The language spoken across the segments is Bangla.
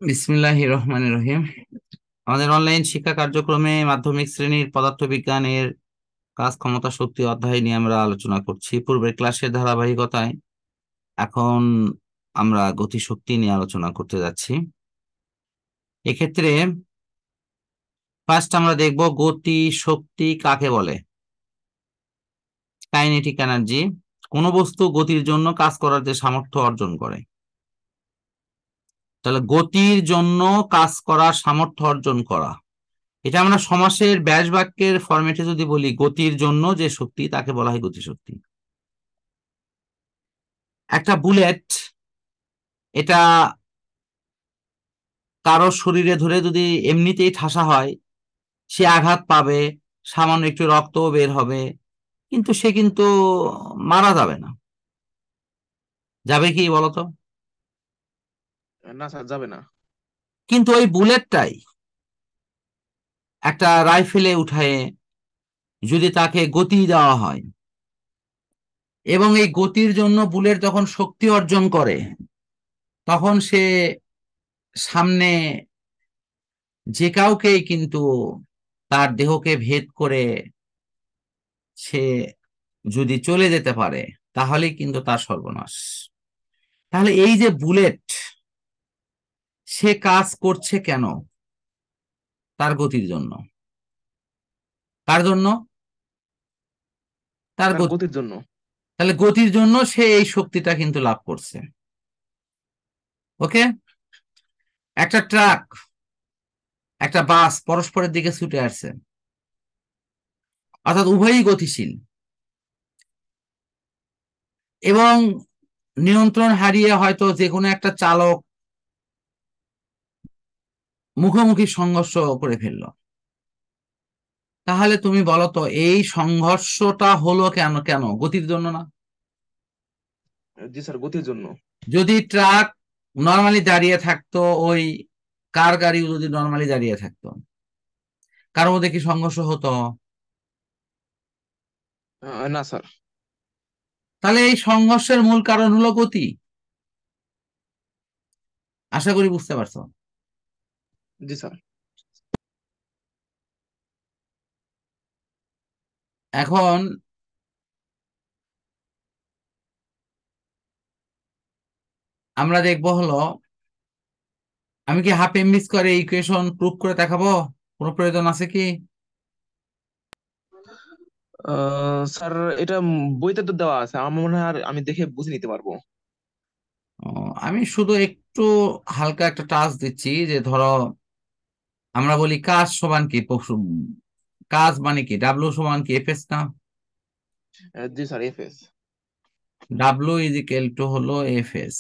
বিসমিল্লাহির রহমানির রহিম। আমাদের অনলাইন শিক্ষা কার্যক্রমে মাধ্যমিক শ্রেণীর পদার্থবিজ্ঞানের কাজ, ক্ষমতা, শক্তি অধ্যায় নিয়ে আমরা আলোচনা করছি। পূর্বের ক্লাসের ধারাবাহিকতায় এখন আমরা গতিশক্তি নিয়ে আলোচনা করতে যাচ্ছি। এক্ষেত্রে ফার্স্ট আমরা দেখব গতি শক্তি কাকে বলে। কাইনেটিক এনার্জি, কোন বস্তু গতির জন্য কাজ করার যে সামর্থ্য অর্জন করে। তাহলে গতির জন্য কাজ করার সামর্থ্য অর্জন করা, এটা আমরা সমাসের ব্যাস বাক্যের ফরম্যাটে যদি বলি, গতির জন্য যে শক্তি তাকে বলা হয় গতিশক্তি। একটা বুলেট, এটা কারো শরীরে ধরে যদি এমনিতেই ঠাসা হয়, সে আঘাত পাবে, সামান্য একটু রক্ত বের হবে, কিন্তু সে কিন্তু মারা যাবে না। যাবে কি বলতো? না স্যার, যাবে না। কিন্তু ওই বুলেটটাই একটা রাইফেলে উঠায় যদি তাকে গতি দেওয়া হয়, এবং এই গতির জন্য বুলেট যখন শক্তি অর্জন করে, তখন সে সামনে যে কাউকেই কিন্তু তার দেহকে ভেদ করে সে যদি চলে যেতে পারে, তাহলে কিন্তু তার সর্বনাশ। তাহলে এই যে বুলেট, সে কাজ করছে কেন? তার গতির জন্য। কার জন্য? তার তার গতি। গতির জন্য। তাহলে গতির জন্য সে এই শক্তিটা কিন্তু লাভ করছে। ওকে। একটা ট্রাক, একটা বাস পরস্পরের দিকে ছুটে আসছে, অর্থাৎ উভয়ই গতিশীল, এবং নিয়ন্ত্রণ হারিয়ে হয়তো যে কোনো একটা চালক মুখোমুখি সংঘর্ষ করে ফেললো। তাহলে তুমি বলো তো, এই সংঘর্ষটা হলো কেন? কেন গতির জন্য না? জি স্যার, গতির জন্য। যদি ট্রাক নর্মালি দাঁড়িয়ে থাকতো, ওই কার গাড়িও যদি নর্মালি দাঁড়িয়ে থাকতো, কার মধ্যে কি সংঘর্ষ হতো? না স্যার। তাহলে এই সংঘর্ষের মূল কারণ হলো গতি। আশা করি বুঝতে পারছো। জি স্যার। এখন আমরা দেখবো হলো, আমি কি half MB square equation proof করে দেখাবো? কোনো প্রয়োজন আছে কি? স্যার, এটা বইতে তো দেওয়া আছে, আমার মনে হয় আর আমি দেখে বুঝে নিতে পারবো। ও, আমি শুধু একটু হালকা একটা টাচ দিচ্ছি, যে ধরো আমরা বলি কাজ সমান কি, কাজ মানে কি, ডাব্লিউ সমান কি এফ এস না? জি sir, FS. W is equal to হলো এফ এস।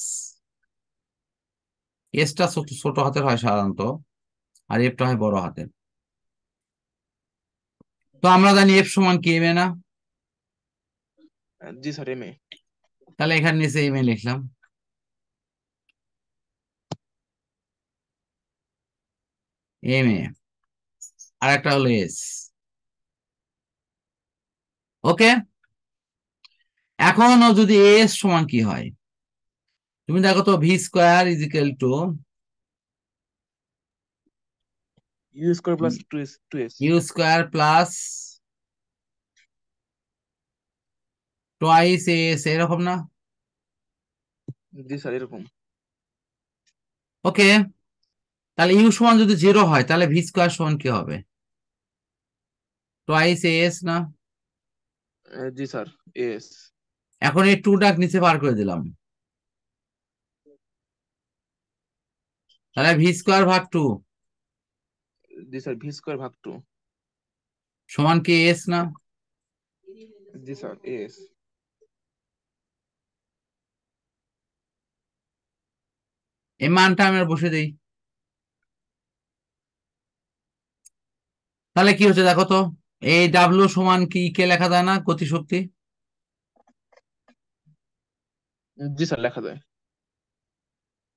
এসটা ছোট ছোট হাতের হয় সাধারণত, আর এফটা হয় বড় হাতের। তো আমরা জানি এফ সমান কি, এম এ না? জি স্যার, এম এ। তাহলে এখানে নিচে এম এ লিখলাম, এম এ, আর একটা হলো এস। ওকে। এখন যদি এস সমান কি হয়, তুমি দেখো তো, V square is equal to U square plus two S. U square plus twice S, এরকম না? জি স্যার, এরকম। ওকে। তাহলে ইউ সমান যদি 0 হয়, তাহলে ভি স্কোয়ার সমান কি হবে? টোয়াইস এস না? জি স্যার, এস। এখন এই টু ডাক নিচে বার করে দিলাম, তাহলে ভি স্কোয়ার ভাগ 2 জি স্যার, ভি স্কোয়ার ভাগ 2। সমান কি এস না? জি স্যার, এস। এই মানটা আমি আর বসে দিই। তাহলে কি হচ্ছে দেখো তো, এই ডাব্লিউ সমান কি কে লেখা যায় না, গতিশক্তি? জি স্যার, লেখা যায়।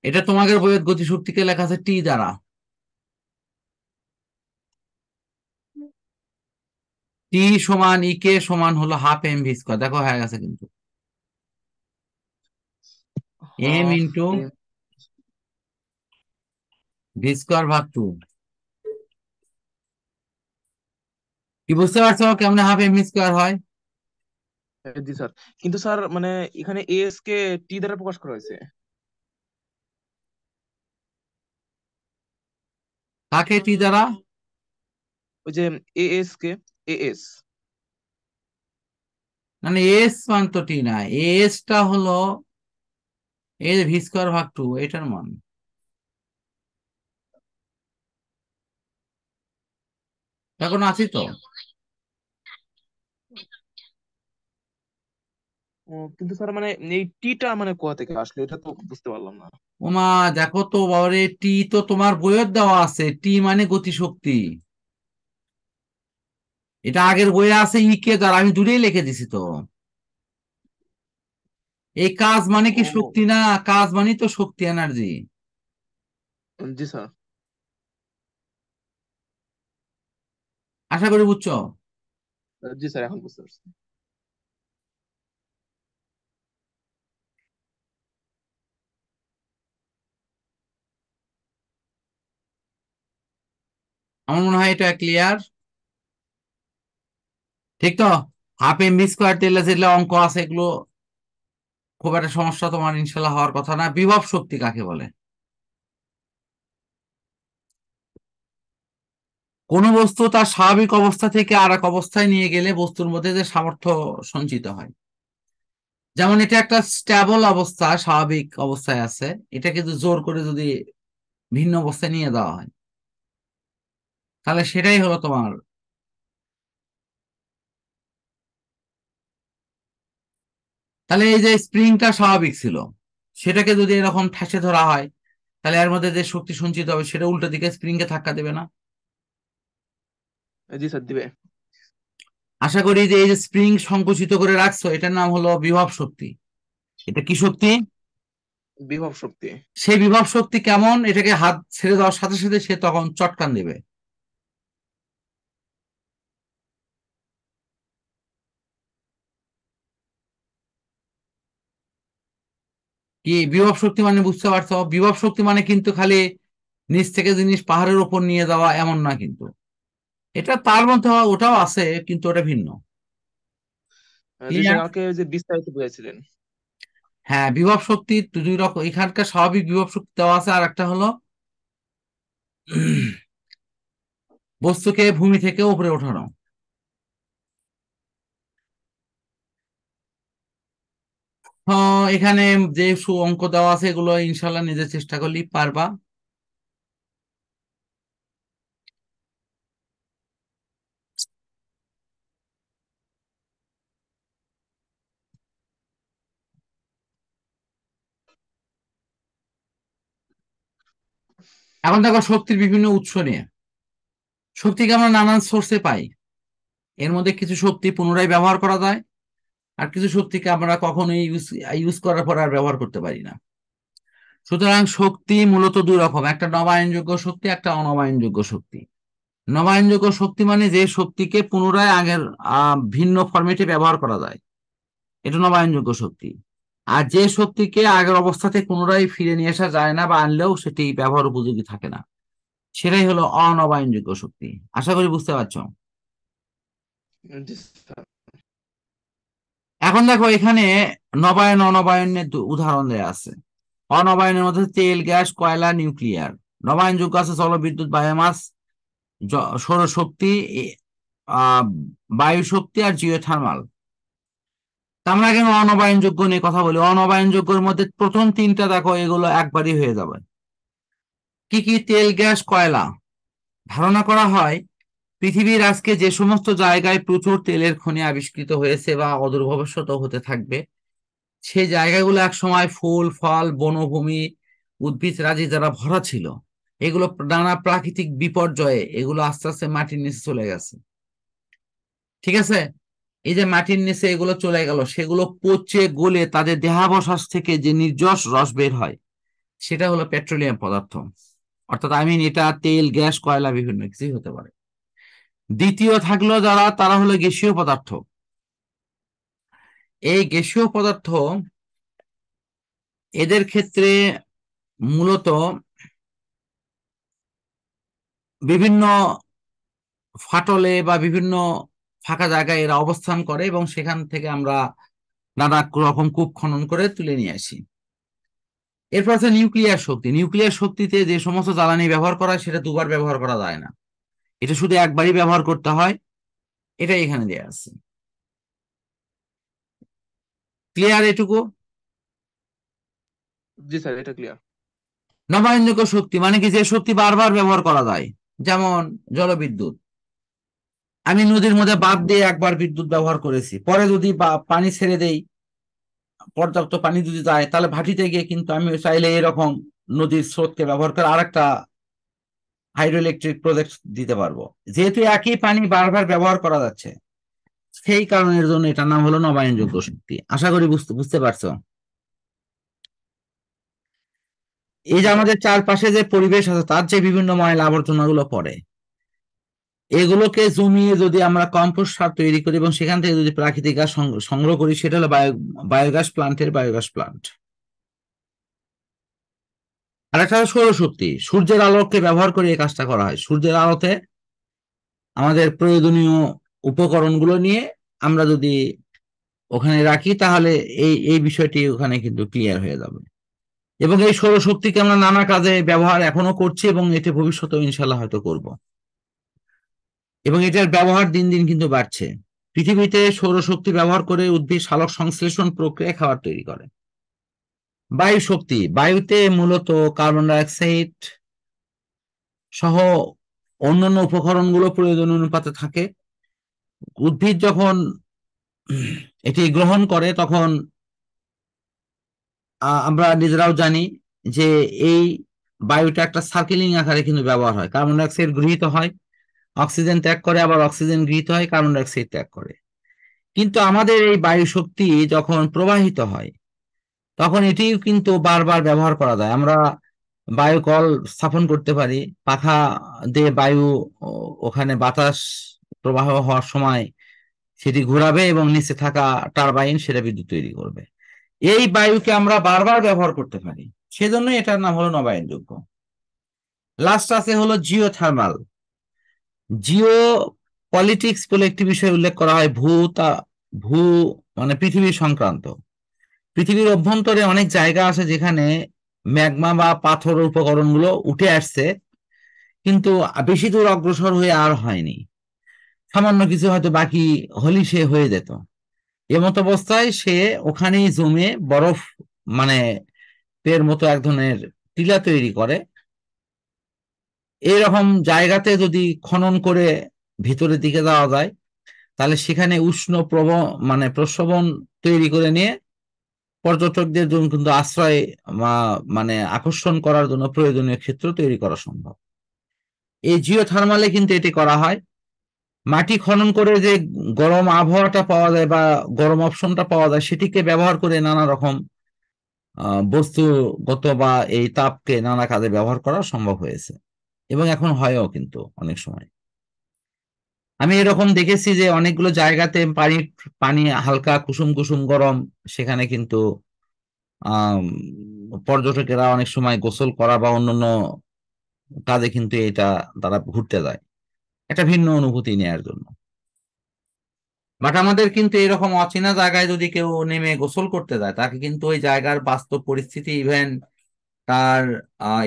এটা তোমাদের বইয়ের গতিশক্তিকে লেখা আছে টি দ্বারা। টি সমান ই কে সমান হলো হাফ এম ভি স্কোয়ার, দেখো হয়ে গেছে কিন্তু, M half into M. V square ভাগ টু। কি বুঝতে পারছো কেমনে হাফ এম স্কোয়ার হয়? জি স্যার, কিন্তু স্যার মানে এখানে এস কে টি দ্বারা প্রকাশ করা হয়েছে। কাকে টি দ্বারা? ওই যে এএস কে, এএস। মানে এস মান তো টি না, এস টা হলো এই ভি স্কোয়ার ভাগ টু এটার মান। এখন আছি তো। কিন্তু স্যার মানে এই টিটা মানে কোথা থেকে আসলো এটা তো বুঝতে পারলাম না। ওমা, দেখো তো বাবারে, টি তো তোমার বইয়ের দেওয়া আছে, টি মানে গতিশক্তি। এটা আগের বইয়ে আছে ই কে দ্বারা, আমি দূরেই লিখে দিছি তো। এই কাজ মানে কি ও শক্তি না? কাজ মানে তো শক্তি, এনার্জি। জি স্যার। আশা করি বুঝছো। জি স্যার, এখন বুঝতে পারছি। আমার মনে হয় এটা ক্লিয়ার। ঠিক তো? হাফ এম ভি স্কোয়ার তেলে যেগুলো অঙ্ক আছে এগুলো খুব একটা সমস্যা তোমার ইনশাল্লাহ হওয়ার কথা না। বিভব শক্তি কাকে বলে? কোন বস্তু তার স্বাভাবিক অবস্থা থেকে আর এক অবস্থায় নিয়ে গেলে বস্তুর মধ্যে যে সামর্থ্য সঞ্চিত হয়। যেমন এটা একটা স্ট্যাবল অবস্থা, স্বাভাবিক অবস্থায় আছে, এটা কিন্তু জোর করে যদি ভিন্ন অবস্থায় নিয়ে দেওয়া হয় তাহলে সেটাই হলো তোমার। তাহলে এই যে স্প্রিংটা স্বাভাবিক ছিল, সেটাকে যদি এরকম ঠেসে ধরা হয় তাহলে এর মধ্যে যে শক্তি সঞ্চিত হবে সেটা উল্টো দিকে স্প্রিং কে ধাক্কা দেবে না? জি স্যার, দিবে। আশা করি যে এই যে স্প্রিং সংকুচিত করে রাখছো এটার নাম হলো বিভব শক্তি। এটা কি শক্তি? বিভব শক্তি। সেই বিভব শক্তি কেমন? এটাকে হাত ছেড়ে দেওয়ার সাথে সাথে সে তখন চটকান দেবে। কি বিভব শক্তি মানে বুঝতে পারছো? বিভব শক্তি মানে কিন্তু খালি নিচ থেকে জিনিস পাহাড়ের উপর নিয়ে যাওয়া এমন না কিন্তু। এটা তার মধ্যে ওটাও আছে কিন্তু ওটা ভিন্ন। জি স্যার, ক্লিয়ার? আমাকে ওই যে বিস্তারিত বুঝাইছিলেন। হ্যাঁ, বিভব শক্তি দুই রকম, এখানকার স্বাভাবিক বিভব শক্তি দেওয়া আছে, আর একটা হলো বস্তুকে ভূমি থেকে উপরে ওঠানো। এখানে যে অঙ্ক দেওয়া আছে এগুলো ইনশাল্লাহ নিজের চেষ্টা করলেই পারবা। এখন দেখো শক্তির বিভিন্ন উৎস নিয়ে। শক্তিকে আমরা নানান সোর্সে পাই। এর মধ্যে কিছু শক্তি পুনরায় ব্যবহার করা যায়, আর কিছু শক্তিকে আমরা কখনোই ইউজ ইউজ করার পর আর ব্যবহার করতে পারি না। সুতরাং শক্তি মূলত দুই রকম, একটা নবায়নযোগ্য শক্তি, একটা অনবায়নযোগ্য শক্তি। নবায়নযোগ্য শক্তি মানে যে শক্তিকে পুনরায় আগের ভিন্ন ফরম্যাটে ব্যবহার করা যায়, এটা নবায়নযোগ্য শক্তি। আর যে শক্তিকে আগের অবস্থাতে পুনরায় ফিরে নিয়ে আসা যায় না বা আনলেও সেটি ব্যবহার উপযোগী থাকে না, সেটাই হলো অনবায়নযোগ্য শক্তি। আশা করি বুঝতে পারছো। জি স্যার। এখন দেখো এখানে নবায়ন অনবায়নের উদাহরণ দেয়া আছে। অনবায়নের মধ্যে তেল, গ্যাস, কয়লা, নিউক্লিয়ার। নবায়নযোগ্য আছে জলবিদ্যুৎ, বায়োমাস, সৌরশক্তি, আহ বায়ু শক্তি আর জিওথার্মাল। আমরা কেন অনবায়নযোগ্য নিয়ে কথা বলি? অনবায়নযোগ্যের মধ্যে প্রথম তিনটা দেখো এগুলো একবারই হয়ে যাবে। কি কি? তেল, গ্যাস, কয়লা। ধারণা করা হয় পৃথিবীর আজকে যে সমস্ত জায়গায় প্রচুর তেলের খনি আবিষ্কৃত হয়েছে বা অদূর ভবিষ্যতে হতে থাকবে, সেই জায়গাগুলো এক সময় ফুল, ফল, বনভূমি, উদ্ভিদ রাজি যারা ভরা ছিল, এগুলো নানা প্রাকৃতিক বিপর্যয়ে এগুলো আস্তে আস্তে মাটির নিচে চলে গেছে। ঠিক আছে? এই যে মাটির নিচে এগুলো চলে গেল, সেগুলো পচে গলে তাদের দেহাবশেষ থেকে যে নির্যশ রস বের হয় সেটা হলো পেট্রোলিয়াম পদার্থ। অর্থাৎ এটা তেল, গ্যাস, কয়লা বিভিন্ন কিছুই হতে পারে। দ্বিতীয় থাকলো যারা, তারা হলো গ্যাসীয় পদার্থ। এই গ্যাসীয় পদার্থ, এদের ক্ষেত্রে মূলত বিভিন্ন ফাটলে বা বিভিন্ন ফাঁকা জায়গায় এরা অবস্থান করে এবং সেখান থেকে আমরা নানা রকম কূপ খনন করে তুলে নিয়ে আসি। এরপর আছে নিউক্লিয়ার শক্তি। নিউক্লিয়ার শক্তিতে যে সমস্ত জ্বালানি ব্যবহার করা হয় সেটা দুবার ব্যবহার করা যায় না, এটা শুধু একবারই ব্যবহার করতে হয়। এটাই এখানে দেওয়া আছে। ক্লিয়ার এটুকু? জি স্যার, এটা ক্লিয়ার। নবায়নযোগ্য শক্তি মানে কি, যে শক্তি বারবার ব্যবহার করা যায়, যেমন জলবিদ্যুৎ। আমি নদীর মধ্যে বাঁধ দিয়ে একবার বিদ্যুৎ ব্যবহার করেছি, পরে যদি পানি ছেড়ে দেই, পর্যাপ্ত পানি যদি যায়, তাহলে ভাটিতে গিয়ে কিন্তু আমি চাইলে এরকম নদীর স্রোতকে ব্যবহার করে আরেকটা হাইড্রো ইলেকট্রিক প্রজেক্ট দিতে পারবো। যেহেতু একই পানি বারবার ব্যবহার করা যাচ্ছে, সেই কারণের জন্য এটার নাম হলো নবায়নযোগ্য শক্তি। আশা করি বুঝতে বুঝতে পারছো। এই যে জি স্যার। আমাদের চারপাশে যে পরিবেশ আছে, তার যে বিভিন্ন ময়লা আবর্জনা গুলো পড়ে, এগুলোকে জমিয়ে যদি আমরা কম্পোস্ট সার তৈরি করি এবং সেখান থেকে যদি প্রাকৃতিক গ্যাস সংগ্রহ করি, সেটা হলো বায়োগ্যাস প্লান্টের বায়োগ্যাস প্লান্ট। আর একটা হলো সৌরশক্তি। সূর্যের আলোকে ব্যবহার করে এই কাজটা করা হয়। সূর্যের আলোতে আমাদের প্রয়োজনীয় উপকরণগুলো নিয়ে আমরা যদি ওখানে রাখি, তাহলে এই এই বিষয়টি ওখানে কিন্তু ক্লিয়ার হয়ে যাবে। এবং এই সৌরশক্তিকে আমরা নানা কাজে ব্যবহার এখনো করছি এবং এটি ভবিষ্যতেও ইনশাল্লাহ হয়তো করব। এবং এটার ব্যবহার দিন দিন কিন্তু বাড়ছে। পৃথিবীতে সৌরশক্তি ব্যবহার করে উদ্ভিদ সালোক সংশ্লেষণ প্রক্রিয়ায় খাবার তৈরি করে। বায়ু শক্তি, বায়ুতে মূলত কার্বন ডাই অক্সাইড সহ অন্যান্য উপকরণগুলো প্রয়োজন অনুপাতে থাকে। উদ্ভিদ যখন এটি গ্রহণ করে, তখন আমরা নিজেরাও জানি যে এই বায়ুটা একটা সার্কেলিং আকারে কিন্তু ব্যবহার হয়। কার্বন ডাই অক্সাইড গৃহীত হয়, অক্সিজেন ত্যাগ করে, আবার অক্সিজেন গৃহীত হয়, কার্বন ডাই অক্সাইড ত্যাগ করে। কিন্তু আমাদের এই বায়ু শক্তি যখন প্রবাহিত হয়, তখন এটিও কিন্তু বারবার ব্যবহার করা যায়। আমরা বায়ু কল স্থাপন করতে পারি, পাখা দিয়ে বায়ু ওখানে বাতাস প্রবাহ হওয়ার সময় সেটি ঘোরাবে এবং নিচে থাকা টারবাইন সেটা বিদ্যুৎ তৈরি করবে। এই বায়ুকে আমরা বারবার ব্যবহার করতে পারি, সেজন্য এটার নাম হলো নবায়নযোগ্য। লাস্ট আছে হলো জিওথার্মাল। জিও পলিটিক্স বলে একটি বিষয় উল্লেখ করা হয়। ভূ মানে পৃথিবী সংক্রান্ত। পৃথিবীর অভ্যন্তরে অনেক জায়গা আছে যেখানে ম্যাগমা বা পাথর উপকরণগুলো উঠে আসছে, কিন্তু বেশি দূর অগ্রসর হয়ে আর হয়নি। সামান্য কিছু হয়তো বাকি হলি সে হয়ে যেত। এমত অবস্থায় সে ওখানেই জমে বরফ, মানে এর মতো এক ধরনের টিলা তৈরি করে। এইরকম জায়গাতে যদি খনন করে ভিতরের দিকে যাওয়া যায়, তাহলে সেখানে উষ্ণ মানে প্রস্রবণ তৈরি করে নিয়ে পর্যটকদের জন্য কিন্তু আশ্রয় মানে আকর্ষণ করার জন্য প্রয়োজনীয় ক্ষেত্র তৈরি করা সম্ভব। এই জিও থার্মালে কিন্তু এটি করা হয়। মাটি খনন করে যে গরম আবহাওয়াটা পাওয়া যায় বা গরম অপশনটা পাওয়া যায়, সেটিকে ব্যবহার করে নানা রকম বস্তুগত বা এই তাপকে নানা কাজে ব্যবহার করা সম্ভব হয়েছে এবং এখন হয়ও কিন্তু অনেক সময়। আমি এরকম দেখেছি যে অনেকগুলো জায়গাতে পানি পানি হালকা কুসুম কুসুম গরম, সেখানে কিন্তু আহ পর্যটকেরা অনেক সময় গোসল করা বা অন্যান্য কাজে কিন্তু এটা তারা ঘুরতে যায়, একটা ভিন্ন অনুভূতি নেয়ার জন্য। বাট আমাদের কিন্তু এরকম অচেনা জায়গায় যদি কেউ নেমে গোসল করতে যায়, তাকে কিন্তু ওই জায়গার বাস্তব পরিস্থিতি, ইভেন তার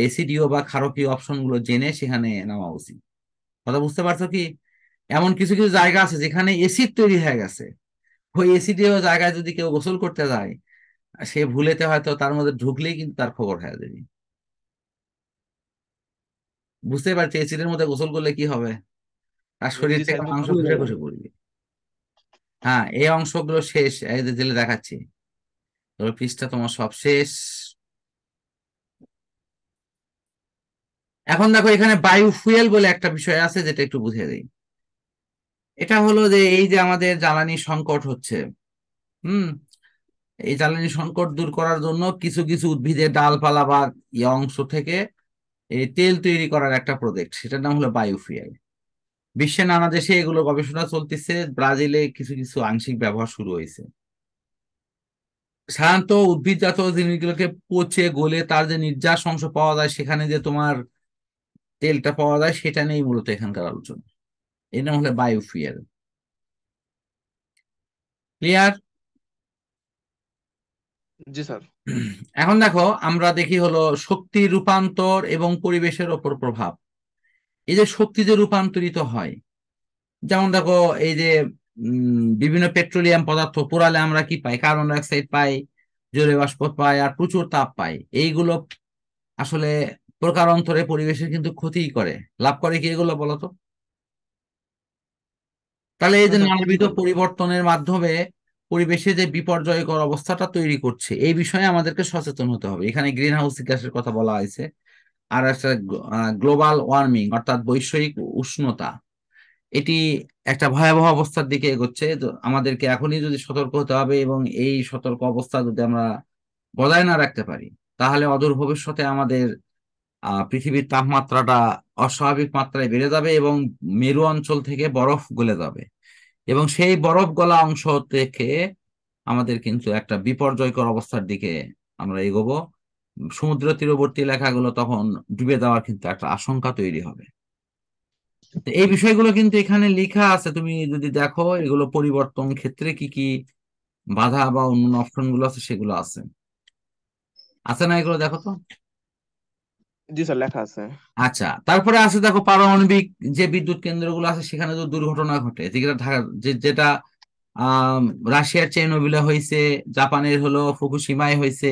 এসিডিও বা ক্ষারকীয় অপশন গুলো জেনে সেখানে নেওয়া উচিত। কথা বুঝতে পারছো কি? এমন কিছু কিছু জায়গা আছে যেখানে এসিড তৈরি হয়ে গেছে, ওই এসিডিও জায়গায় যদি কেউ গোসল করতে যায়, সে ভুলেতে হয়তো তার মধ্যে ঢুকলেই কিন্তু তার খবর হয়ে যাবে। বুঝতে পারছি এসিডের মধ্যে গোসল করলে কি হবে, তার শরীর জি থেকে স্যার, মুখ মাংস পুড়ে খসে যাবে। খসে পড়বে। হ্যাঁ, এই অংশগুলো শেষ, এই যে জেলে দেখাচ্ছি, ধরো পৃষ্ঠা তোমার সব শেষ। এখন দেখো এখানে বায়ু ফুয়েল বলে একটা বিষয় আছে, যেটা একটু বুঝিয়ে দিই। এটা হলো যে এই যে আমাদের জ্বালানি সংকট হচ্ছে, হুম, এই জ্বালানি সংকট দূর করার জন্য কিছু কিছু উদ্ভিদের ডালপালা বা অংশ থেকে এই তেল তৈরি করার একটা প্রজেক্ট, সেটার নাম হলো বায়োফুয়েল। বিশ্বের নানা দেশে এগুলো গবেষণা চলতেছে, ব্রাজিলে কিছু কিছু আংশিক ব্যবহার শুরু হয়েছে। সাধারণত উদ্ভিদজাত জিনিসগুলোকে পচে গলে তার যে নির্যাস অংশ পাওয়া যায়, সেখানে যে তোমার তেলটা পাওয়া যায় সেটা নিয়েই মূলত এখানকার আলোচনা। এর নাম হলো বায়োফুয়েল। ক্লিয়ার? জি স্যার। এখন দেখো আমরা দেখি হলো শক্তি রূপান্তর এবং পরিবেশের ওপর প্রভাব। এই যে শক্তি যে রূপান্তরিত হয়, যেমন দেখো এই যে বিভিন্ন পেট্রোলিয়াম পদার্থ পোড়ালে আমরা কি পাই? কার্বন ডাই অক্সাইড পাই, জলীয় বাষ্প পাই, আর প্রচুর তাপ পাই। এইগুলো আসলে প্রকারান্তরে পরিবেশের কিন্তু ক্ষতিই করে। লাভ করে কি এগুলো বলো তো? তাহলে এই হ্যাঁ যে স্যার, ক্ষতি নানাবিধ করে। পরিবর্তনের মাধ্যমে পরিবেশে যে বিপর্যয়কর অবস্থাটা তৈরি করছে, এই বিষয়ে আমাদেরকে সচেতন হতে হবে। এখানে গ্রিন হাউস গ্যাসের কথা বলা হয়েছে, আর একটা গ্লোবাল ওয়ার্মিং অর্থাৎ বৈশ্বিক উষ্ণতা, এটি একটা ভয়াবহ অবস্থার দিকে এগোচ্ছে। তো আমাদেরকে এখনই যদি সতর্ক হতে হবে, এবং এই সতর্ক অবস্থা যদি আমরা বজায় না রাখতে পারি, তাহলে অদূর ভবিষ্যতে আমাদের পৃথিবীর তাপমাত্রাটা অস্বাভাবিক মাত্রায় বেড়ে যাবে, এবং মেরু অঞ্চল থেকে বরফ গলে যাবে, এবং সেই বরফ গলা অংশ থেকে আমাদের কিন্তু একটা বিপর্যয়কর অবস্থার দিকে আমরা এগোবো। সমুদ্র তীরবর্তী এলাকাগুলো তখন ডুবে যাওয়ার কিন্তু একটা আশঙ্কা তৈরি হবে। তো এই বিষয়গুলো কিন্তু এখানে লেখা আছে, তুমি যদি দেখো এগুলো পরিবর্তন ক্ষেত্রে কি কি বাধা বা অন্য অপশন গুলো আছে সেগুলো আছে, আছে না? এগুলো দেখো তো। জি স্যার, লেখা আছে। আচ্ছা, তারপরে আছে দেখো পারমাণবিক যে বিদ্যুৎ কেন্দ্রগুলো আছে সেখানে তো দুর্ঘটনা ঘটে, যেটা ঢাকা যেটা আহ রাশিয়ার চেরনোবিলে হয়েছে, জাপানের হলো ফুকুশিমায় হয়েছে।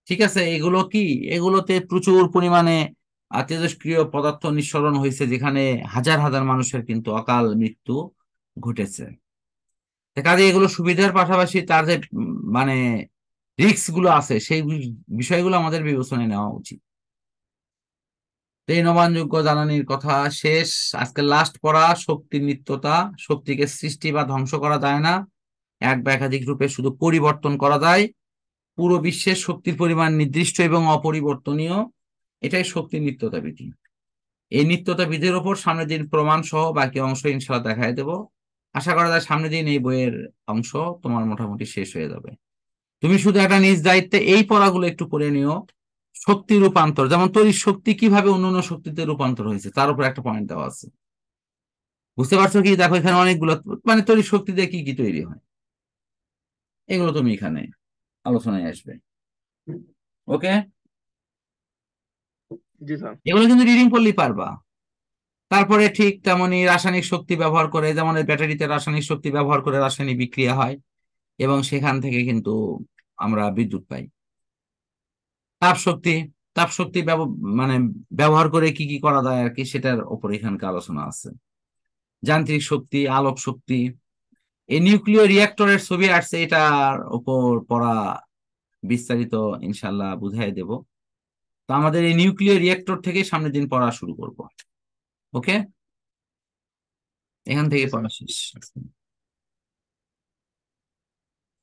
ঠিক আছে, এগুলো কি? এগুলোতে প্রচুর পরিমাণে তেজস্ক্রিয় পদার্থ নিঃসরণ হয়েছে, যেখানে হাজার হাজার মানুষের কিন্তু অকাল মৃত্যু ঘটেছে। তো কাজে এগুলো সুবিধার পাশাপাশি তার যে মানে রিস্ক গুলো আছে, সেই বিষয়গুলো আমাদের বিবেচনায় নেওয়া উচিত। তো এই নবায়নযোগ্য জ্বালানির কথা শেষ। আজকে লাস্ট পড়া, শক্তির নিত্যতা। শক্তিকে সৃষ্টি বা ধ্বংস করা যায় না, এক বা একাধিক রূপে শুধু পরিবর্তন করা যায়। পুরো বিশ্বের শক্তির পরিমাণ নির্দিষ্ট এবং অপরিবর্তনীয়, এটাই শক্তির নিত্যতা বিধি। এই নিত্যতা বিধির ওপর সামনের দিন প্রমাণ সহ বাকি অংশ ইনশাল্লাহ দেখাই দেব। আশা করা যায় সামনের দিন এই বইয়ের অংশ তোমার মোটামুটি শেষ হয়ে যাবে। তুমি শুধু একটা নিজ দায়িত্বে এই পড়াগুলো একটু পড়ে নিও। শক্তি রূপান্তর, যেমন তড়িৎ শক্তি কিভাবে অন্যান্য শক্তিতে রূপান্তর হয়েছে, তার উপর একটা পয়েন্ট দেওয়া আছে। বুঝতে পারছো কি? দেখো এখানে অনেকগুলো, মানে তড়িৎ শক্তি দিয়ে কি কি তৈরি হয়, এগুলো তুমি এখানে আলোচনায় আসবে। ওকে? জি স্যার। এগুলো কিন্তু রিডিং করলেই পারবা। তারপরে ঠিক তেমনি রাসায়নিক শক্তি ব্যবহার করে, যেমন এই ব্যাটারিতে রাসায়নিক শক্তি ব্যবহার করে রাসায়নিক বিক্রিয়া হয়, এবং সেখান থেকে কিন্তু আমরা বিদ্যুৎ পাই। তাপ শক্তি, তাপ শক্তি মানে ব্যবহার করে কি কি করা যায় আর কি, সেটার উপর এখানকার আলোচনা আছে। যান্ত্রিক শক্তি, আলোক শক্তি, এই নিউক্লিয় রিঅ্যাক্টরের ছবি আসছে, এটার উপর পড়া বিস্তারিত ইনশাল্লাহ বুঝাই দেব। তো আমাদের এই নিউক্লিয় রিঅ্যাক্টর থেকে সামনের দিন পড়া শুরু করব। ওকে? এখান থেকে জি স্যার। পড়া শেষ।